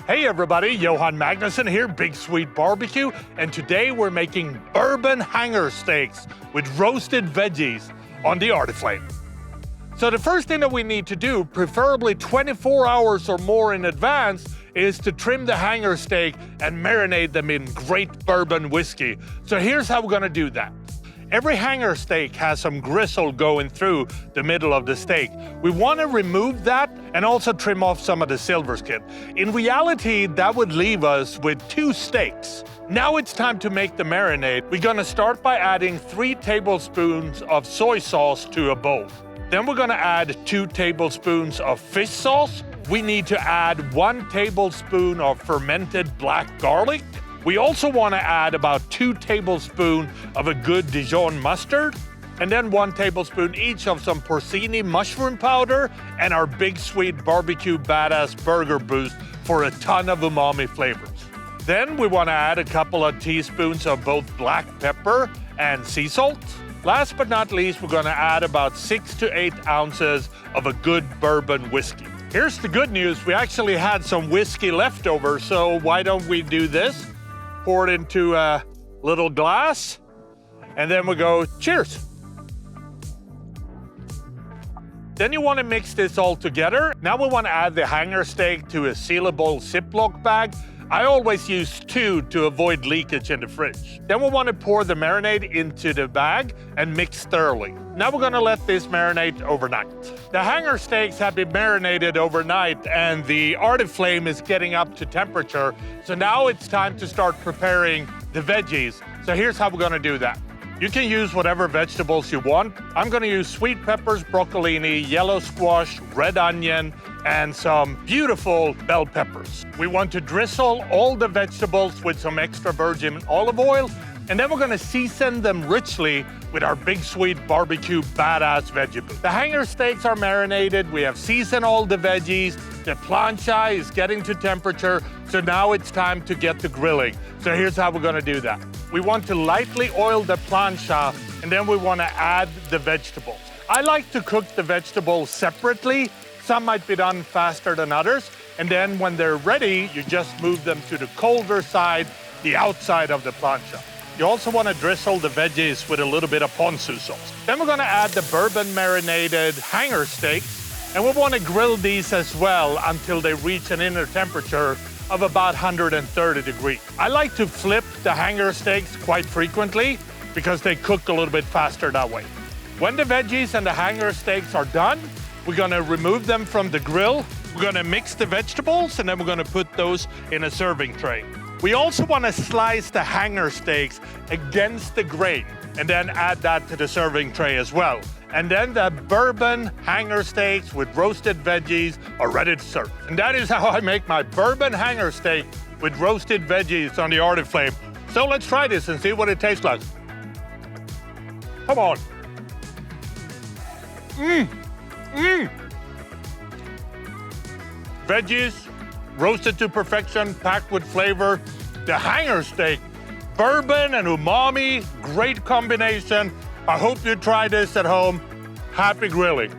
Hey everybody, Johan Magnusson here, Big Sweet Barbecue, and today we're making bourbon hanger steaks with roasted veggies on the Arteflame. So the first thing that we need to do, preferably 24 hours or more in advance, is to trim the hanger steak and marinate them in great bourbon whiskey. So here's how we're gonna do that. Every hanger steak has some gristle going through the middle of the steak. We want to remove that and also trim off some of the silver skin. In reality, that would leave us with 2 steaks. Now it's time to make the marinade. We're going to start by adding 3 tablespoons of soy sauce to a bowl. Then we're going to add 2 tablespoons of fish sauce. We need to add 1 tablespoon of fermented black garlic. We also want to add about 2 tablespoons of a good Dijon mustard, and then 1 tablespoon each of some Porcini mushroom powder and our Big Sweet Barbecue Badass Burger Boost for a ton of umami flavors. Then we want to add a couple of teaspoons of both black pepper and sea salt. Last but not least, we're going to add about 6 to 8 ounces of a good bourbon whiskey. Here's the good news. We actually had some whiskey left over, so why don't we do this? Pour it into a little glass, and then we go, cheers. Then you want to mix this all together. Now we want to add the hanger steak to a sealable Ziploc bag. I always use 2 to avoid leakage in the fridge. Then we want to pour the marinade into the bag and mix thoroughly. Now we're going to let this marinate overnight. The hanger steaks have been marinated overnight and the Arteflame is getting up to temperature. So now it's time to start preparing the veggies. So here's how we're going to do that. You can use whatever vegetables you want. I'm going to use sweet peppers, broccolini, yellow squash, red onion, and some beautiful bell peppers. We want to drizzle all the vegetables with some extra virgin olive oil, and then we're going to season them richly with our Big Sweet Barbecue Badass Veggie Boost. The hanger steaks are marinated. We have seasoned all the veggies. The plancha is getting to temperature, so now it's time to get the grilling. So here's how we're going to do that. We want to lightly oil the plancha, and then we want to add the vegetables. I like to cook the vegetables separately. Some might be done faster than others. And then when they're ready, you just move them to the colder side, the outside of the plancha. You also want to drizzle the veggies with a little bit of Ponzu sauce. Then we're going to add the bourbon marinated hanger steaks, and we want to grill these as well until they reach an inner temperature of about 130 degrees. I like to flip the hanger steaks quite frequently because they cook a little bit faster that way. When the veggies and the hanger steaks are done, we're going to remove them from the grill. We're going to mix the vegetables, and then we're going to put those in a serving tray. We also want to slice the hanger steaks against the grain and then add that to the serving tray as well. And then the bourbon hanger steaks with roasted veggies are ready to serve. And that is how I make my bourbon hanger steak with roasted veggies on the Arteflame. So let's try this and see what it tastes like. Come on. Veggies, roasted to perfection, packed with flavor. The hanger steak, bourbon and umami, great combination. I hope you try this at home. Happy grilling.